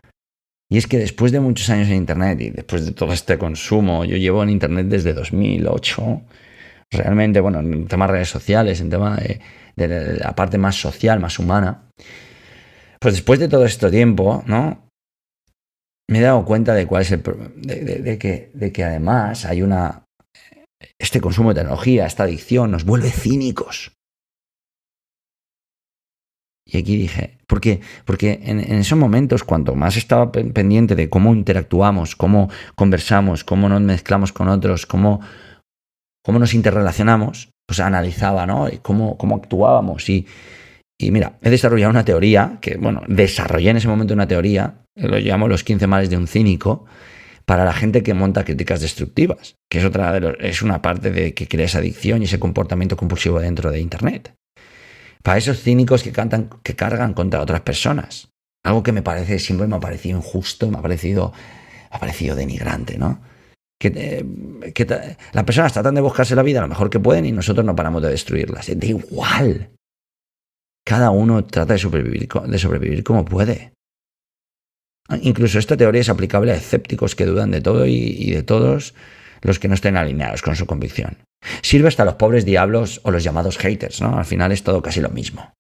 Speaker 3: Y es que después de muchos años en Internet y después de todo este consumo, yo llevo en Internet desde 2008, realmente, bueno, en temas de redes sociales, en tema de la parte más social, más humana, pues después de todo este tiempo, ¿no? Me he dado cuenta de cuál es el de que además hay este consumo de tecnología, esta adicción, nos vuelve cínicos. Y aquí dije, ¿por qué? Porque en esos momentos, cuanto más estaba pendiente de cómo interactuamos, cómo conversamos, cómo nos mezclamos con otros, cómo nos interrelacionamos, pues analizaba, ¿no? Y cómo actuábamos. Y mira, he desarrollado una teoría, desarrollé en ese momento una teoría, lo llamo los 15 males de un cínico, para la gente que monta críticas destructivas, que es una parte de que crea esa adicción y ese comportamiento compulsivo dentro de Internet. Para esos cínicos que cargan contra otras personas. Algo que siempre me ha parecido injusto, me ha parecido denigrante, ¿no? Las personas tratan de buscarse la vida lo mejor que pueden y nosotros no paramos de destruirlas. Da igual. Cada uno trata de sobrevivir como puede. Incluso esta teoría es aplicable a escépticos que dudan de todo y de todos los que no estén alineados con su convicción. Sirve hasta a los pobres diablos o los llamados haters, ¿no? Al final es todo casi lo mismo.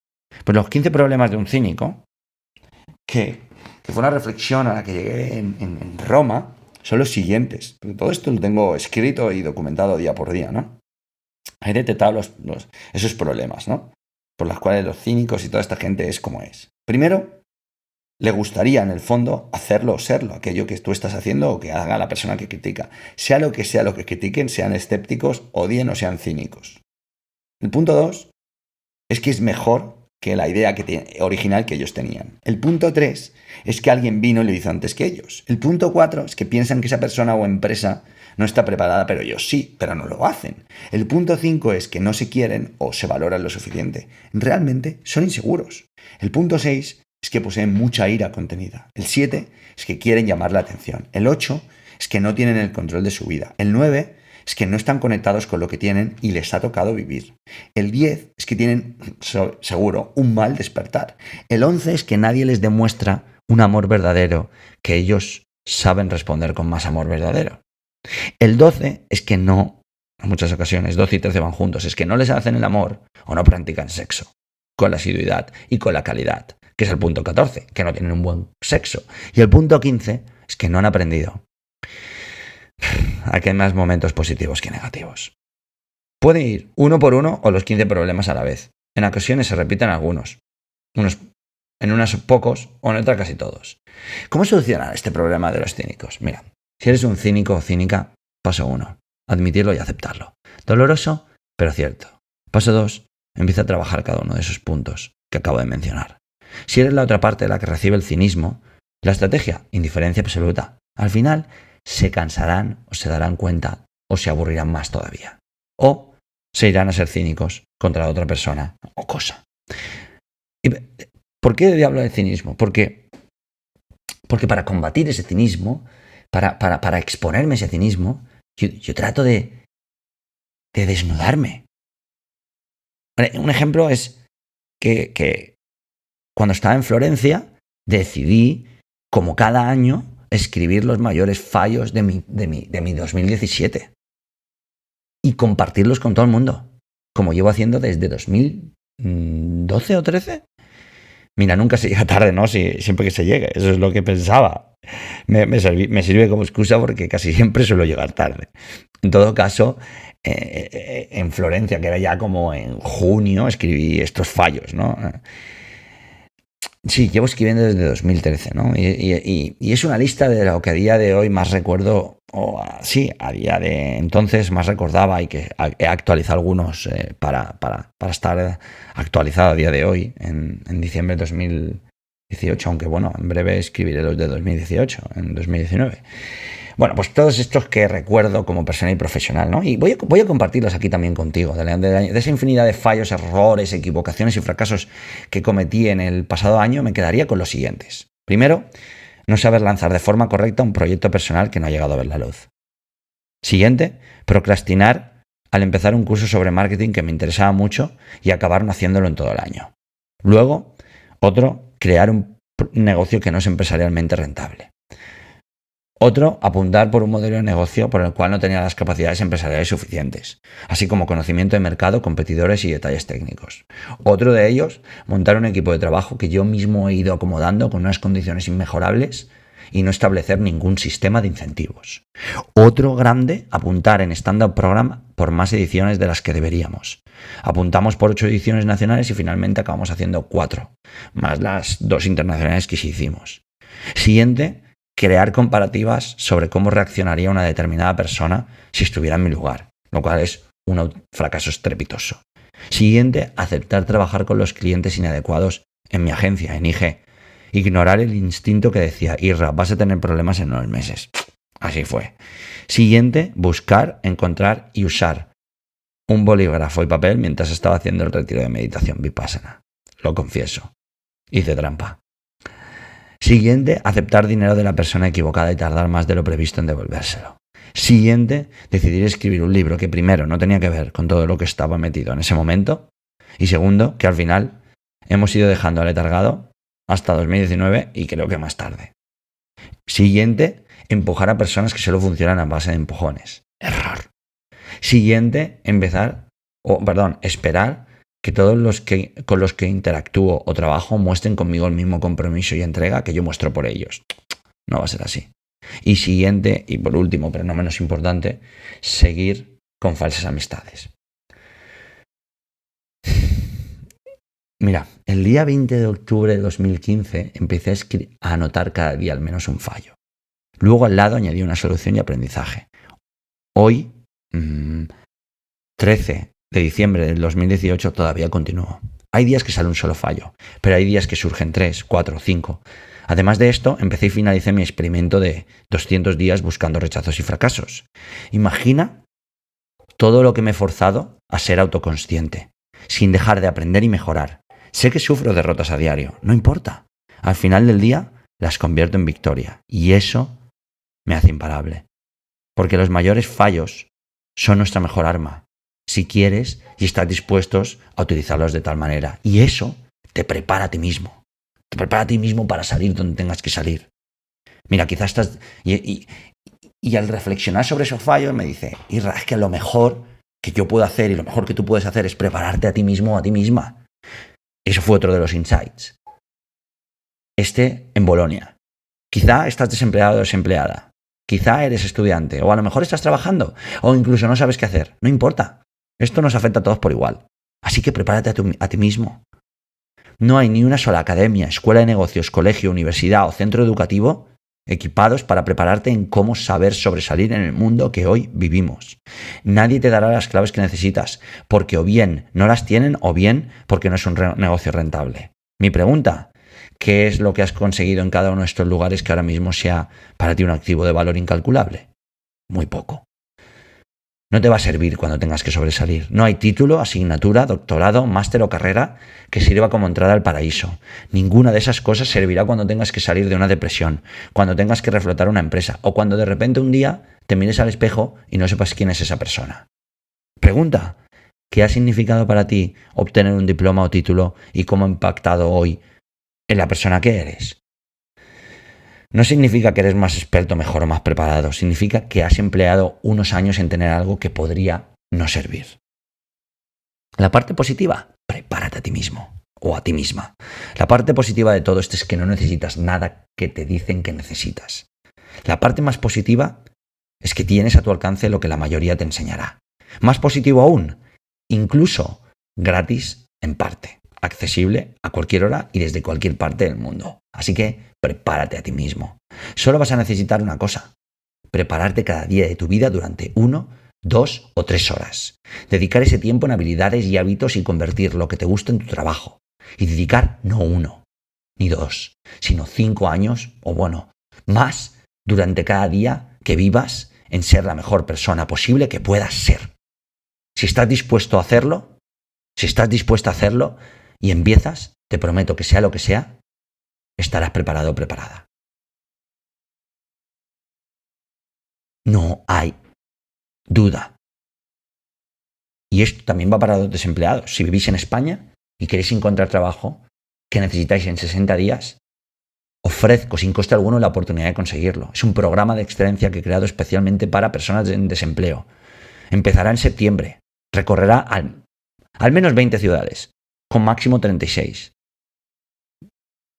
Speaker 3: Pues los 15 problemas de un cínico, que fue una reflexión a la que llegué en Roma, son los siguientes. Todo esto lo tengo escrito y documentado día por día, ¿no? He detectado esos problemas, ¿no? Por los cuales los cínicos y toda esta gente es como es. Primero, le gustaría en el fondo hacerlo o serlo, aquello que tú estás haciendo o que haga la persona que critica. Sea lo que critiquen, sean escépticos, odien o sean cínicos. El punto 2 es que es mejor que la idea original que ellos tenían. El punto 3 es que alguien vino y lo hizo antes que ellos. El punto 4 es que piensan que esa persona o empresa no está preparada, pero ellos sí, pero no lo hacen. El punto 5 es que no se quieren o se valoran lo suficiente. Realmente son inseguros. El punto 6 es que poseen mucha ira contenida. El 7 es que quieren llamar la atención. El 8 es que no tienen el control de su vida. El 9 es que no están conectados con lo que tienen y les ha tocado vivir. El 10 es que tienen, seguro, un mal despertar. El 11 es que nadie les demuestra un amor verdadero, que ellos saben responder con más amor verdadero. El 12 es que no, en muchas ocasiones, 12 y 13 van juntos, es que no les hacen el amor o no practican sexo con la asiduidad y con la calidad, que es el punto 14, que no tienen un buen sexo. Y el punto 15 es que no han aprendido a que hay más momentos positivos que negativos. Puede ir uno por uno o los 15 problemas a la vez. En ocasiones se repiten algunos, en unos pocos o en otras casi todos. ¿Cómo solucionar este problema de los cínicos? Mira, si eres un cínico o cínica, paso 1, admitirlo y aceptarlo. Doloroso, pero cierto. Paso 2, empieza a trabajar cada uno de esos puntos que acabo de mencionar. Si eres la otra parte de la que recibe el cinismo, la estrategia, indiferencia absoluta. Al final, se cansarán o se darán cuenta o se aburrirán más todavía. O se irán a ser cínicos contra la otra persona o cosa. ¿Y por qué hablo de cinismo? Porque para combatir ese cinismo, para exponerme a ese cinismo, yo trato de desnudarme. Un ejemplo es que cuando estaba en Florencia decidí, como cada año, escribir los mayores fallos de mi 2017 y compartirlos con todo el mundo, como llevo haciendo desde 2000, 12 o 13. Mira, nunca se llega tarde, ¿no? Siempre que se llegue, eso es lo que pensaba. Me sirve como excusa porque casi siempre suelo llegar tarde. En todo caso, en Florencia, que era ya como en junio, escribí estos fallos, ¿no? Sí, llevo escribiendo desde 2013, ¿no? Y es una lista de lo que a día de hoy más recuerdo, a día de entonces más recordaba y que he actualizado algunos para estar actualizado a día de hoy, en diciembre de 2018, aunque bueno, en breve escribiré los de 2018, en 2019. Bueno, pues todos estos que recuerdo como persona y profesional, ¿no? Y voy a compartirlos aquí también contigo, de esa infinidad de fallos, errores, equivocaciones y fracasos que cometí en el pasado año. Me quedaría con los siguientes. Primero, no saber lanzar de forma correcta un proyecto personal que no ha llegado a ver la luz. Siguiente, procrastinar al empezar un curso sobre marketing que me interesaba mucho y acabar no haciéndolo en todo el año. Luego, otro, crear un negocio que no es empresarialmente rentable. Otro, apuntar por un modelo de negocio por el cual no tenía las capacidades empresariales suficientes, así como conocimiento de mercado, competidores y detalles técnicos. Otro de ellos, montar un equipo de trabajo que yo mismo he ido acomodando con unas condiciones inmejorables y no establecer ningún sistema de incentivos. Otro grande, apuntar en stand-up program por más ediciones de las que deberíamos. Apuntamos por 8 ediciones nacionales y finalmente acabamos haciendo 4, más las 2 internacionales que sí hicimos. Siguiente, crear comparativas sobre cómo reaccionaría una determinada persona si estuviera en mi lugar, lo cual es un fracaso estrepitoso. Siguiente, aceptar trabajar con los clientes inadecuados en mi agencia, en IG. Ignorar el instinto que decía, Irra, vas a tener problemas en unos meses. Así fue. Siguiente, buscar, encontrar y usar un bolígrafo y papel mientras estaba haciendo el retiro de meditación Vipassana. Lo confieso. Hice trampa. Siguiente, aceptar dinero de la persona equivocada y tardar más de lo previsto en devolvérselo. Siguiente, decidir escribir un libro que primero no tenía que ver con todo lo que estaba metido en ese momento y segundo, que al final hemos ido dejando aletargado hasta 2019 y creo que más tarde. Siguiente, empujar a personas que solo funcionan a base de empujones. Error. Siguiente, esperar que todos los con los que interactúo o trabajo muestren conmigo el mismo compromiso y entrega que yo muestro por ellos. No va a ser así. Y siguiente, y por último, pero no menos importante, seguir con falsas amistades. Mira, el día 20 de octubre de 2015 empecé a anotar cada día al menos un fallo. Luego al lado añadí una solución y aprendizaje. Hoy, 13 de diciembre del 2018, todavía continúo. Hay días que sale un solo fallo, pero hay días que surgen 3, 4, 5. Además de esto, empecé y finalicé mi experimento de 200 días buscando rechazos y fracasos. Imagina todo lo que me he forzado a ser autoconsciente, sin dejar de aprender y mejorar. Sé que sufro derrotas a diario, no importa. Al final del día, las convierto en victoria. Y eso me hace imparable. Porque los mayores fallos son nuestra mejor arma, si quieres y estás dispuestos a utilizarlos de tal manera. Y eso te prepara a ti mismo. Te prepara a ti mismo para salir donde tengas que salir. Mira, quizás estás... Y al reflexionar sobre esos fallos me dice, Irra, es que lo mejor que yo puedo hacer y lo mejor que tú puedes hacer es prepararte a ti mismo o a ti misma. Eso fue otro de los insights. En Bolonia. Quizá estás desempleado o desempleada. Quizá eres estudiante. O a lo mejor estás trabajando. O incluso no sabes qué hacer. No importa. Esto nos afecta a todos por igual. Así que prepárate a ti mismo. No hay ni una sola academia, escuela de negocios, colegio, universidad o centro educativo equipados para prepararte en cómo saber sobresalir en el mundo que hoy vivimos. Nadie te dará las claves que necesitas, porque o bien no las tienen o bien porque no es un negocio rentable. Mi pregunta, ¿qué es lo que has conseguido en cada uno de estos lugares que ahora mismo sea para ti un activo de valor incalculable? Muy poco. No te va a servir cuando tengas que sobresalir. No hay título, asignatura, doctorado, máster o carrera que sirva como entrada al paraíso. Ninguna de esas cosas servirá cuando tengas que salir de una depresión, cuando tengas que reflotar una empresa o cuando de repente un día te mires al espejo y no sepas quién es esa persona. Pregunta, ¿qué ha significado para ti obtener un diploma o título y cómo ha impactado hoy en la persona que eres? No significa que eres más experto, mejor o más preparado. Significa que has empleado unos años en tener algo que podría no servir. La parte positiva, prepárate a ti mismo o a ti misma. La parte positiva de todo esto es que no necesitas nada que te dicen que necesitas. La parte más positiva es que tienes a tu alcance lo que la mayoría te enseñará. Más positivo aún, incluso gratis en parte, accesible a cualquier hora y desde cualquier parte del mundo. Así que prepárate a ti mismo. Solo vas a necesitar una cosa: prepararte cada día de tu vida durante 1, 2 o 3 horas. Dedicar ese tiempo en habilidades y hábitos y convertir lo que te gusta en tu trabajo. Y dedicar no 1 ni 2, sino 5 años o más durante cada día que vivas en ser la mejor persona posible que puedas ser. Si estás dispuesto a hacerlo, y empiezas, te prometo que sea lo que sea, estarás preparado o preparada. No hay duda. Y esto también va para los desempleados. Si vivís en España y queréis encontrar trabajo que necesitáis en 60 días, ofrezco sin coste alguno la oportunidad de conseguirlo. Es un programa de excelencia que he creado especialmente para personas en desempleo. Empezará en septiembre. Recorrerá al menos 20 ciudades, con máximo 36.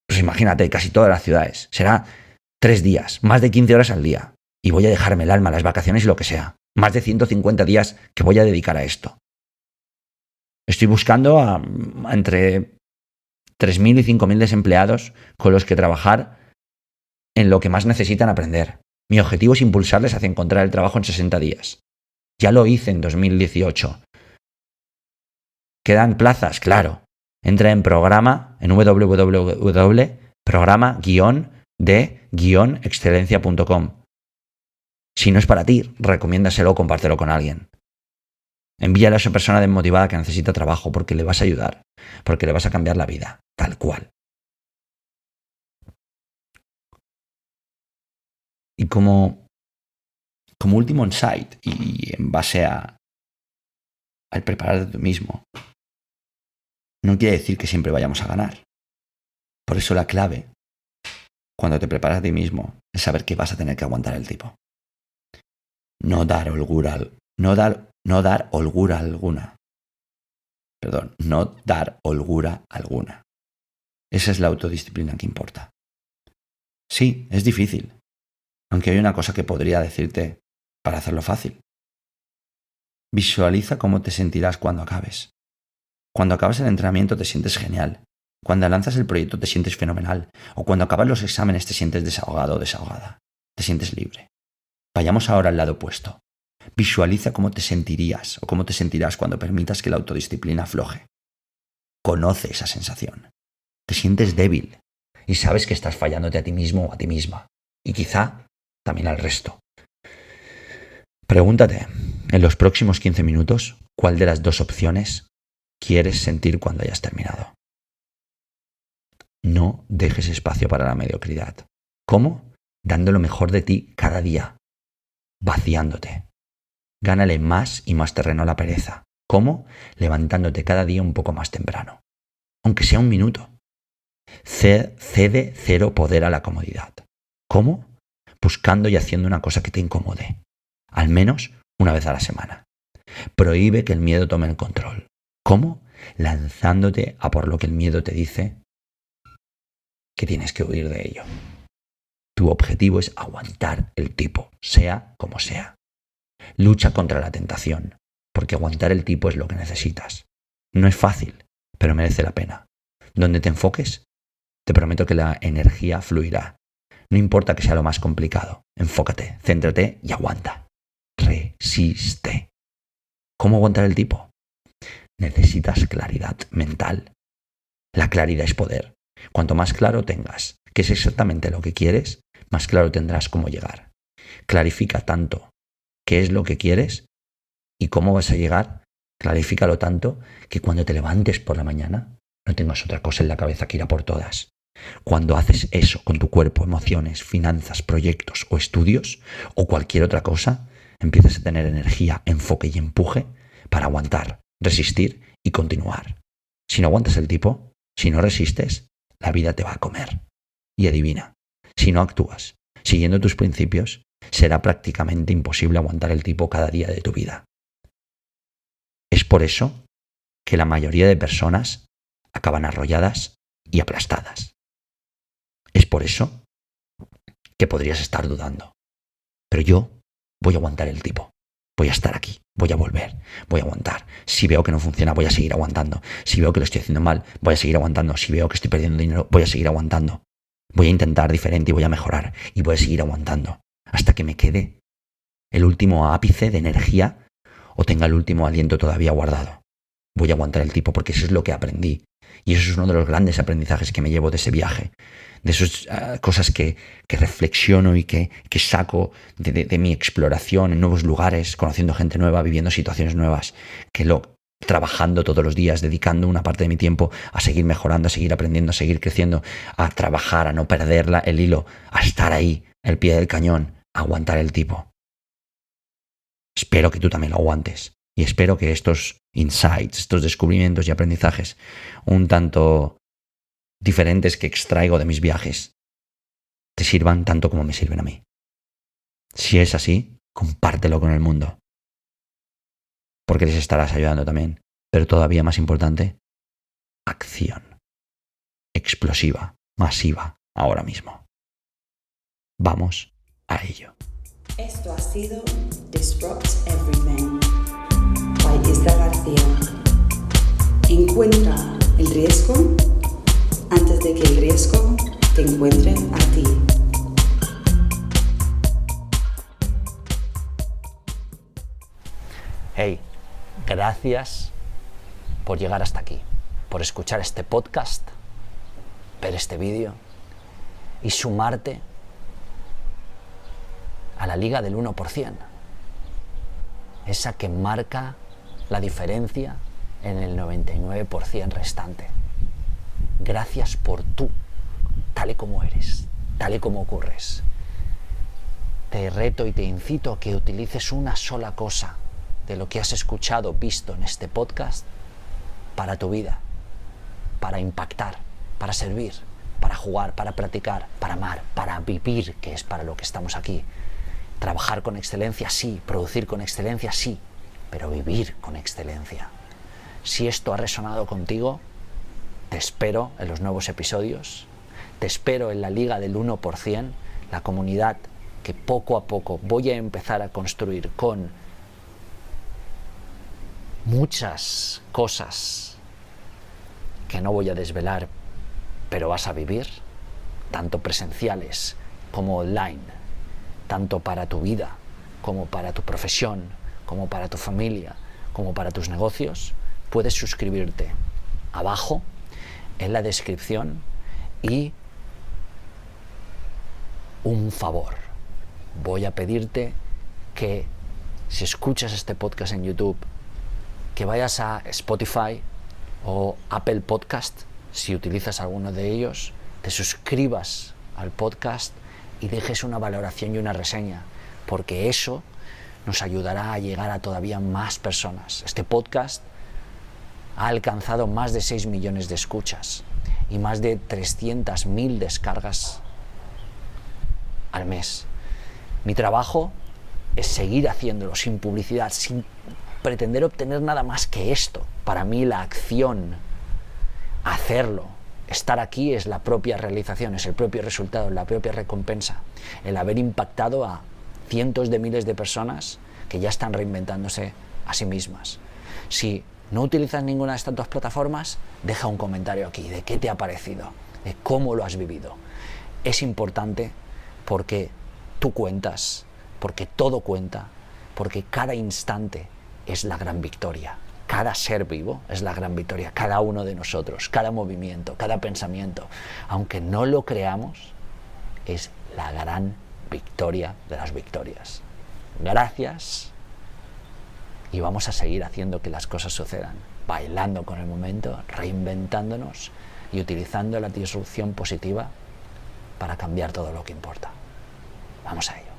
Speaker 3: Pues imagínate, casi todas las ciudades. Será 3 días, más de 15 horas al día. Y voy a dejarme el alma, las vacaciones y lo que sea. Más de 150 días que voy a dedicar a esto. Estoy buscando a entre 3.000 y 5.000 desempleados con los que trabajar en lo que más necesitan aprender. Mi objetivo es impulsarles hacia encontrar el trabajo en 60 días. Ya lo hice en 2018. ¿Quedan plazas? Claro. Entra en www.programa-de-excelencia.com. Si no es para ti, recomiéndaselo o compártelo con alguien. Envíale a esa persona desmotivada que necesita trabajo porque le vas a ayudar, porque le vas a cambiar la vida, tal cual. Y como último insight, y en base al prepararte tú mismo, no quiere decir que siempre vayamos a ganar. Por eso la clave, cuando te preparas a ti mismo, es saber que vas a tener que aguantar el tipo. No dar holgura alguna. Esa es la autodisciplina que importa. Sí, es difícil, aunque hay una cosa que podría decirte para hacerlo fácil. Visualiza cómo te sentirás cuando acabes. Cuando acabas el entrenamiento te sientes genial. Cuando lanzas el proyecto te sientes fenomenal. O cuando acabas los exámenes te sientes desahogado o desahogada. Te sientes libre. Vayamos ahora al lado opuesto. Visualiza cómo te sentirías o cómo te sentirás cuando permitas que la autodisciplina afloje. Conoce esa sensación. Te sientes débil y sabes que estás fallándote a ti mismo o a ti misma. Y quizá también al resto. Pregúntate, en los próximos 15 minutos, ¿cuál de las dos opciones quieres sentir cuando hayas terminado? No dejes espacio para la mediocridad. ¿Cómo? Dando lo mejor de ti cada día. Vaciándote. Gánale más y más terreno a la pereza. ¿Cómo? Levantándote cada día un poco más temprano. Aunque sea 1 minuto. Cede 0 poder a la comodidad. ¿Cómo? Buscando y haciendo una cosa que te incomode. Al menos una vez a la semana. Prohíbe que el miedo tome el control. ¿Cómo? Lanzándote a por lo que el miedo te dice que tienes que huir de ello. Tu objetivo es aguantar el tipo, sea como sea. Lucha contra la tentación, porque aguantar el tipo es lo que necesitas. No es fácil, pero merece la pena. Donde te enfoques, te prometo que la energía fluirá. No importa que sea lo más complicado. Enfócate, céntrate y aguanta. Resiste. ¿Cómo aguantar el tipo? Necesitas claridad mental. La claridad es poder. Cuanto más claro tengas qué es exactamente lo que quieres, más claro tendrás cómo llegar. Clarifica tanto qué es lo que quieres y cómo vas a llegar. Clarifícalo tanto que cuando te levantes por la mañana no tengas otra cosa en la cabeza que ir a por todas. Cuando haces eso con tu cuerpo, emociones, finanzas, proyectos o estudios o cualquier otra cosa, empiezas a tener energía, enfoque y empuje para aguantar, resistir y continuar. Si no aguantas el tipo, si no resistes, la vida te va a comer. Y adivina, si no actúas siguiendo tus principios, será prácticamente imposible aguantar el tipo cada día de tu vida. Es por eso que la mayoría de personas acaban arrolladas y aplastadas. Es por eso que podrías estar dudando. Pero yo voy a aguantar el tipo. Voy a estar aquí, voy a volver, voy a aguantar. Si veo que no funciona, voy a seguir aguantando. Si veo que lo estoy haciendo mal, voy a seguir aguantando. Si veo que estoy perdiendo dinero, voy a seguir aguantando. Voy a intentar diferente y voy a mejorar. Y voy a seguir aguantando hasta que me quede el último ápice de energía o tenga el último aliento todavía guardado. Voy a aguantar el tipo porque eso es lo que aprendí. Y eso es uno de los grandes aprendizajes que me llevo de ese viaje. De esas cosas que reflexiono y que saco de mi exploración en nuevos lugares, conociendo gente nueva, viviendo situaciones nuevas, trabajando todos los días, dedicando una parte de mi tiempo a seguir mejorando, a seguir aprendiendo, a seguir creciendo, a trabajar, a no perder el hilo, a estar ahí, al pie del cañón, a aguantar el tipo. Espero que tú también lo aguantes y espero que estos insights, estos descubrimientos y aprendizajes un tanto diferentes que extraigo de mis viajes te sirvan tanto como me sirven a mí. Si es así, compártelo con el mundo, porque les estarás ayudando también. Pero todavía más importante, acción explosiva, masiva, ahora mismo. Vamos a ello.
Speaker 2: Esto ha sido Disrupt Everything by Isra García. Encuentra el riesgo antes de que el riesgo te encuentre a ti.
Speaker 1: Hey, gracias por llegar hasta aquí, por escuchar este podcast, ver este vídeo y sumarte a la liga del 1%, esa que marca la diferencia en el 99% restante. Gracias por tú, tal y como eres, tal y como ocurres. Te reto y te incito a que utilices una sola cosa de lo que has escuchado, visto en este podcast para tu vida, para impactar, para servir, para jugar, para practicar, para amar, para vivir, que es para lo que estamos aquí. Trabajar con excelencia, sí. Producir con excelencia, sí. Pero vivir con excelencia. Si esto ha resonado contigo, te espero en los nuevos episodios. Te espero en la Liga del 1%, la comunidad que poco a poco voy a empezar a construir con muchas cosas que no voy a desvelar, pero vas a vivir, tanto presenciales como online, tanto para tu vida, como para tu profesión, como para tu familia, como para tus negocios. Puedes suscribirte abajo en la descripción y un favor. Voy a pedirte que si escuchas este podcast en YouTube, que vayas a Spotify o Apple Podcast, si utilizas alguno de ellos, te suscribas al podcast y dejes una valoración y una reseña, porque eso nos ayudará a llegar a todavía más personas. Este podcast ha alcanzado más de 6 millones de escuchas y más de 300.000 descargas al mes. Mi trabajo es seguir haciéndolo sin publicidad, sin pretender obtener nada más que esto. Para mí la acción, hacerlo, estar aquí es la propia realización, es el propio resultado, la propia recompensa. El haber impactado a cientos de miles de personas que ya están reinventándose a sí mismas. Si no utilizas ninguna de estas dos plataformas, deja un comentario aquí de qué te ha parecido, de cómo lo has vivido. Es importante porque tú cuentas, porque todo cuenta, porque cada instante es la gran victoria. Cada ser vivo es la gran victoria, cada uno de nosotros, cada movimiento, cada pensamiento, aunque no lo creamos, es la gran victoria de las victorias. Gracias y vamos a seguir haciendo que las cosas sucedan, bailando con el momento, reinventándonos y utilizando la disrupción positiva para cambiar todo lo que importa. Vamos a ello.